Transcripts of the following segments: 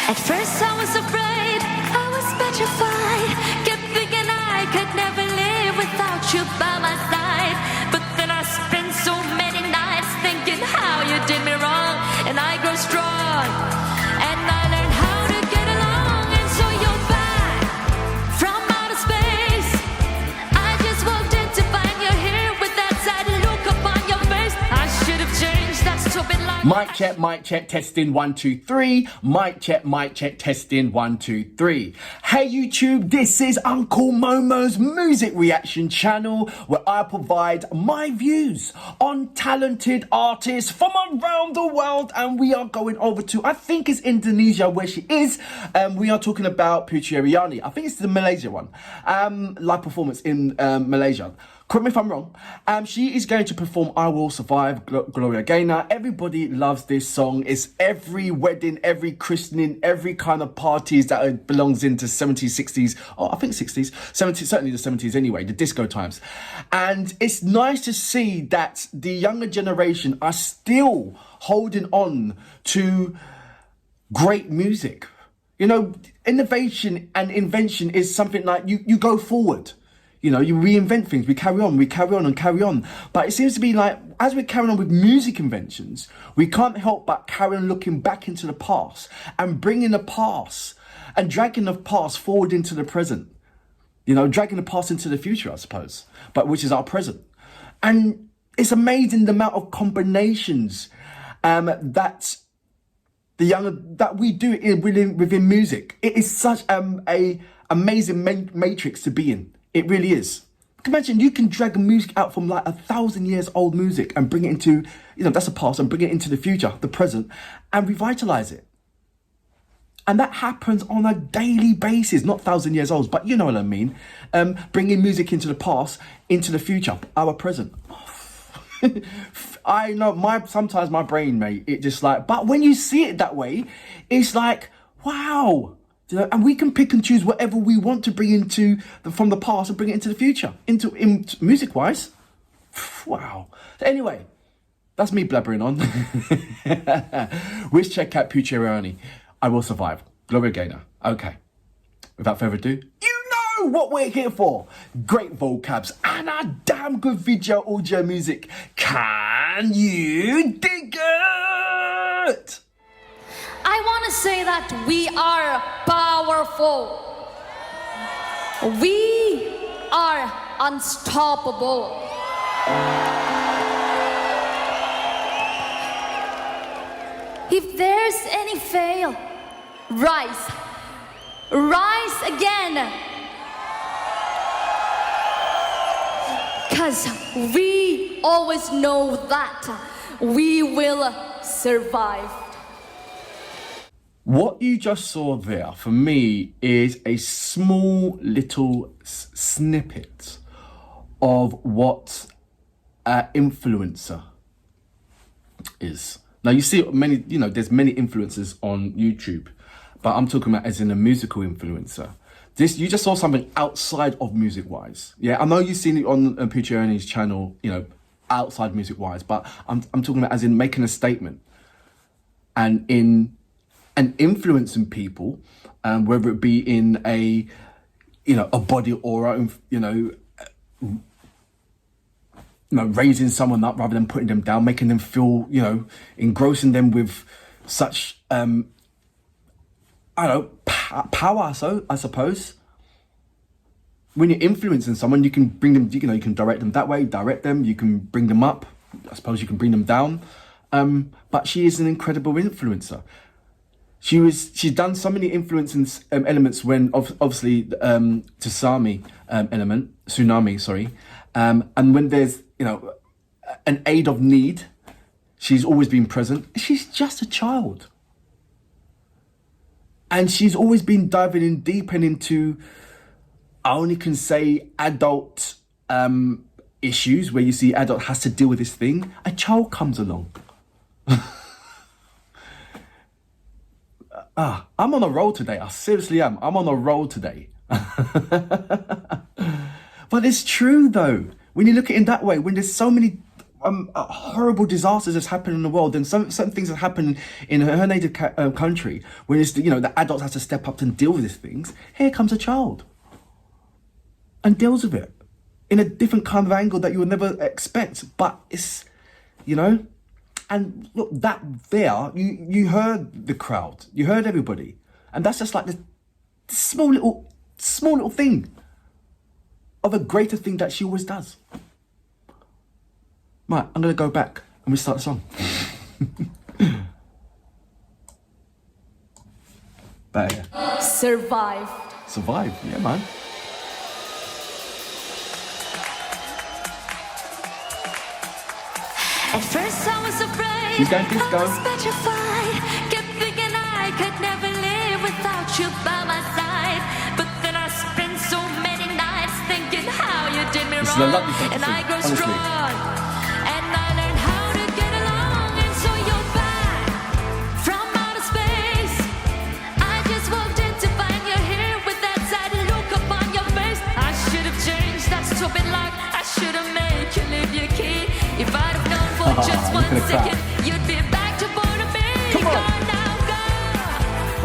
At first I was afraid, I was petrified. Kept thinking I could never live without you by my side. But then I spent so many nights thinking how you did me wrong. And I grow strong, and I learned how to get along. And so you're back from outer space. I just walked in to find you here with that sad look upon your face. I should have changed that stupid lie. Mic check, testing 1 2 3. Mic check, testing 1 2 3. Hey YouTube, this is Uncle Momo's music reaction channel where I provide my views on talented artists from around the world, and we are going over to, I think it's Indonesia where she is. We are talking about Putri Ariani. I think it's the Malaysia one. Live performance in Malaysia. Correct me if I'm wrong. She is going to perform I Will Survive, Gloria Gaynor. Everybody loves this song. It's every wedding, every christening, every kind of parties that belongs into 70s, 60s, oh, I think 60s, 70s, certainly the 70s anyway, the disco times. And it's nice to see that the younger generation are still holding on to great music. You know, innovation and invention is something like you go forward. You know, you reinvent things, we carry on and carry on. But it seems to be like, as we're carrying on with music inventions, we can't help but carry on looking back into the past and bringing the past and dragging the past forward into the present. You know, dragging the past into the future, I suppose, but which is our present. And it's amazing the amount of combinations that we do within music. It is such a amazing matrix to be in. It really is. Imagine you can drag music out from like 1,000 years old music and bring it into, you know, that's the past, and bring it into the future, the present, and revitalize it. And that happens on a daily basis, not 1,000 years old, but you know what I mean. Bringing music into the past, into the future, our present. I know sometimes my brain, mate, it just like, but when you see it that way, it's like, wow. You know, and we can pick and choose whatever we want to bring from the past and bring it into the future, into music wise. Wow. Anyway, that's me blabbering on. Wish check out Putri Ariani. I Will Survive. Gloria Gaynor. Okay. Without further ado, you know what we're here for. Great vocabs and a damn good video audio music. Can you dig it? I want to say that we are powerful. We are unstoppable. If there's any fail, rise. Rise again. 'Cause we always know that we will survive. What you just saw there, for me, is a small little snippet of what an influencer is. Now, you see many, you know, there's many influencers on YouTube, but I'm talking about as in a musical influencer. You just saw something outside of music-wise. Yeah, I know you've seen it on Putri Ariani's channel, you know, outside music-wise, but I'm talking about as in making a statement and influencing people, whether it be in a body aura, raising someone up rather than putting them down, making them feel, engrossing them with such, power. So I suppose when you're influencing someone, you can bring them, you can direct them that way, you can bring them up. I suppose you can bring them down. But she is an incredible influencer. She's done so many influencing elements when obviously tsunami, and when there's an aid of need, she's always been present. She's just a child, and she's always been diving in deep and into, I only can say, adult issues where you see adult has to deal with this thing. A child comes along. I'm on a roll today. I seriously am. I'm on a roll today. But it's true though. When you look at it in that way, when there's so many, horrible disasters that's happened in the world, and certain things that happen in her native country, when it's, you know, the adults have to step up and deal with these things. Here comes a child and deals with it in a different kind of angle that you would never expect. But it's, you know, and look, that there, you heard the crowd, you heard everybody, and that's just like the small little thing of a greater thing that she always does. Right, I'm gonna go back and we start the song. Better, yeah. Survive. Survive, yeah, man. At first I was afraid, She's going disco. I was petrified, kept thinking I could never live without you by my side. But then I spent so many nights thinking how you did me This is a wrong, lovely song to and sing, I grew honestly. strong, and I learned how to get along. And so you're back from outer space. I just walked in to find you here with that sad look upon your face. I should have changed that stupid lock. I should have made you leave your key. If I'd have known for just you one could've second, cried. you'd be back to born to me. Come on. Go now, go.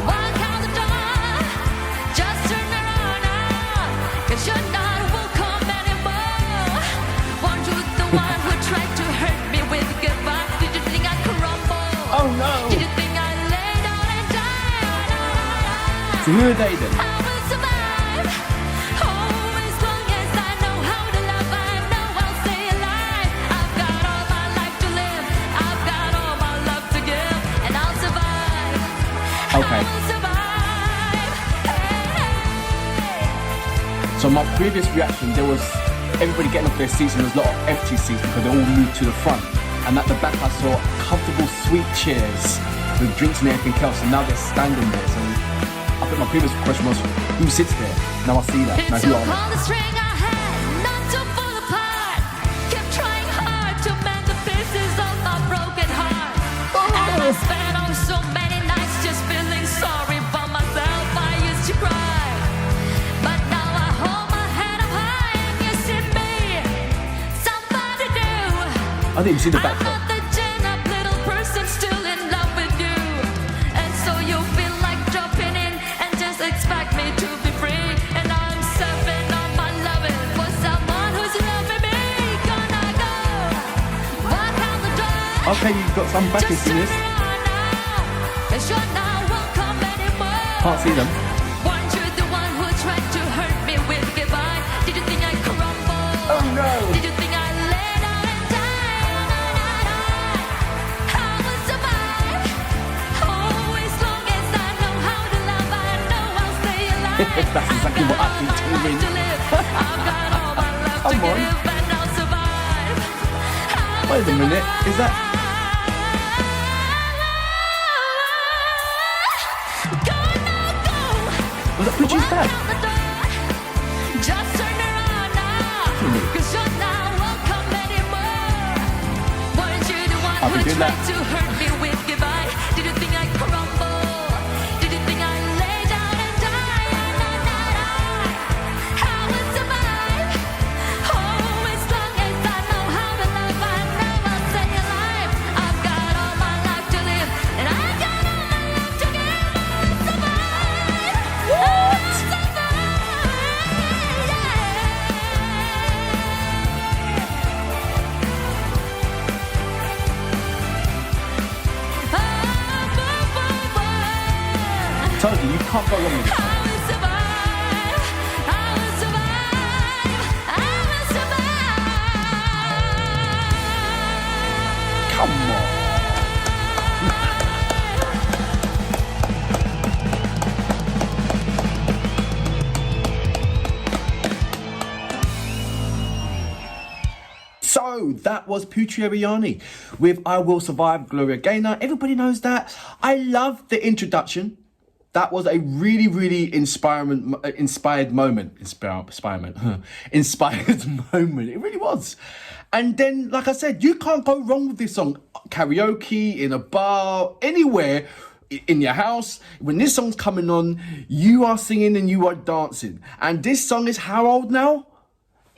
Walk out the door. Just turn around now. 'Cause you're not welcome anymore. Weren't you the one who tried to hurt me with goodbye? Did you think I'd crumble? Oh no! Did you think I'd lay down and die? So who are they then? I will survive. Oh, as long as I know how to love, I know I'll stay alive. I've got all my life to live. I've got all my love to give, and I'll survive. Okay. I will survive. Hey. So my previous reaction, there was everybody getting off their seats and there was a lot of empty seats because they all moved to the front. And at the back I saw comfortable sweet chairs with drinks and everything else, and now they're standing there. So I think my previous question was, who sits there? Now I see that. Now It who took are they? all the string I had not to fall apart. Kept trying hard to mend the pieces of my broken heart. And I spent so many nights just feeling sorry for myself. I used to cry, but now I hold my head up high and you see me. Somebody new. I think you see the I'm back not the gin-up little person still in love with you. And so you feel like dropping in and just expect me to be free. And I'm serving all my loving for someone who's loving me. Gonna go, walk out the door. Okay, you've got some backing Just turn singers. around now, 'cause you're not welcome anymore. Can't see them. Weren't you the one who tried to hurt me with goodbye? Did you think I'd crumble? Oh no! Did you think I'd lay down and die? I will survive. Oh, as long as I know how to love, I know I'll stay alive. That's exactly what I think too, I've got all my Rin. life to live. I've got all my love to Come on. give, and I'll survive. I will Wait a minute, is that... Was that Putri's dad? Just turn around now, 'cause you're not welcome anymore. Weren't you the one I'll be who doing tried that. to hurt me with goodbye? Did you think I'd crumble? Did you think I'd lay down and die? I will survive. Oh, as long as I know how to love, I know I'll stay alive. I've got all my life to live, and I've got all my love to give. I'll survive. I'll survive. Told you, you can't go wrong with this. I will survive. I will survive. I will survive. Come on. So that was Putri Ariani with I Will Survive, Gloria Gaynor. Everybody knows that. I love the introduction. That was a really, really inspired moment. Inspired moment. It really was. And then, like I said, you can't go wrong with this song. Karaoke, in a bar, anywhere, in your house. When this song's coming on, you are singing and you are dancing. And this song is how old now?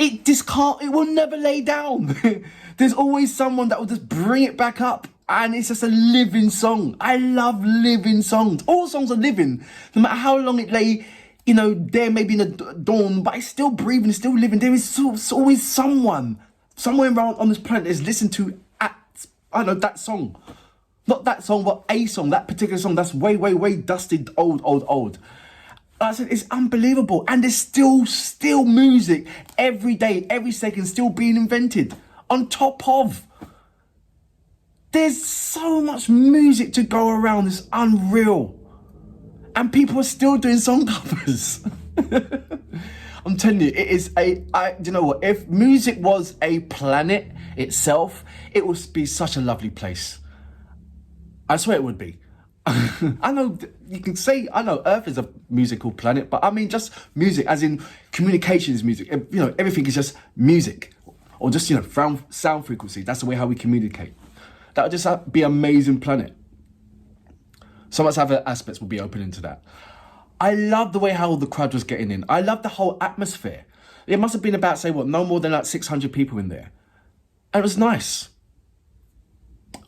it just can't, it will never lay down. There's always someone that will just bring it back up. And it's just a living song. I love living songs. All songs are living. No matter how long it lay, there maybe in the dawn, but it's still breathing, it's still living. There is always someone, somewhere around on this planet is listening to, that song. Not that song, but a song, that particular song that's way, way, way dusted, old. I said, it's unbelievable. And there's still music every day, every second, still being invented. On top of, there's so much music to go around. It's unreal. And people are still doing song covers. I'm telling you, it is do you know what? If music was a planet itself, it would be such a lovely place. I swear it would be. I know you can say, I know Earth is a musical planet, but I mean just music, as in communication is music. Everything is just music. Or just, sound frequency. That's the way how we communicate. That would just be an amazing planet. So much other aspects will be open into that. I love the way how the crowd was getting in. I love the whole atmosphere. It must have been about, say, no more than 600 people in there. And it was nice.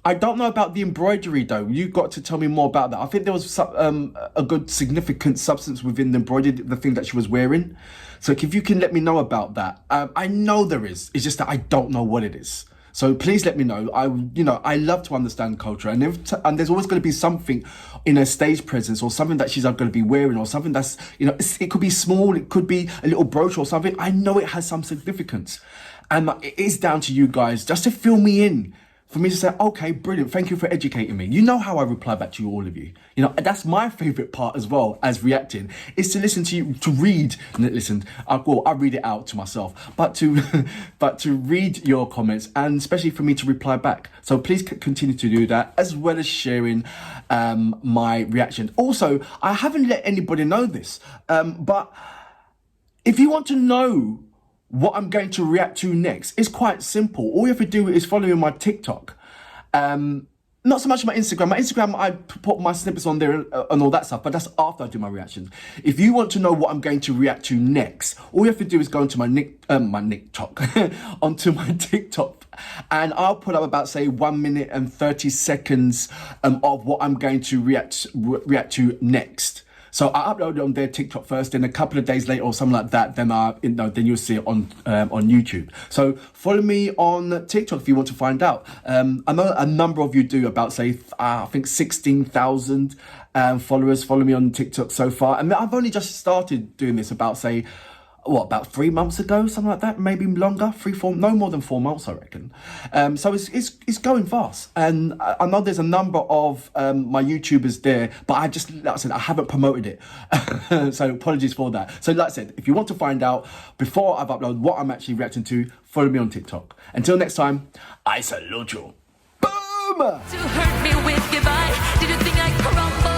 I don't know about the embroidery though. You got to tell me more about that. I think there was a good significant substance within the embroidery, the thing that she was wearing. So if you can let me know about that. I know there is. It's just that I don't know what it is. So please let me know. I love to understand culture, and there's always going to be something in her stage presence, or something that she's going to be wearing, or something that's, it could be small, it could be a little brooch or something. I know it has some significance, and it is down to you guys just to fill me in. For me to say, okay, brilliant, thank you for educating me. You know how I reply back to you, all of you. That's my favourite part as well as reacting, is to listen to you, to read, I read it out to myself, but to read your comments, and especially for me to reply back. So please continue to do that, as well as sharing my reaction. Also, I haven't let anybody know this, but if you want to know what I'm going to react to next, is quite simple. All you have to do is follow me on my TikTok. Not so much my Instagram. My Instagram, I put my snippets on there and all that stuff, but that's after I do my reactions. If you want to know what I'm going to react to next, all you have to do is go into my onto my TikTok, and I'll put up about, say, 1 minute and 30 seconds of what I'm going to react to next. So I upload it on their TikTok first, then a couple of days later or something like that, then you'll see it on YouTube. So follow me on TikTok if you want to find out. I know a number of you do, about, say, I think 16,000 followers follow me on TikTok so far. And I've only just started doing this about, say, about 3 months ago, something like that, maybe longer, no more than 4 months, I reckon. So it's going fast, and I know there's a number of my YouTubers there, but like I said, I haven't promoted it. So apologies for that. So like I said, if you want to find out before I've uploaded what I'm actually reacting to, follow me on TikTok. Until next time, I salute you. Boom! To hurt me with goodbye. Did you think I'd crumble?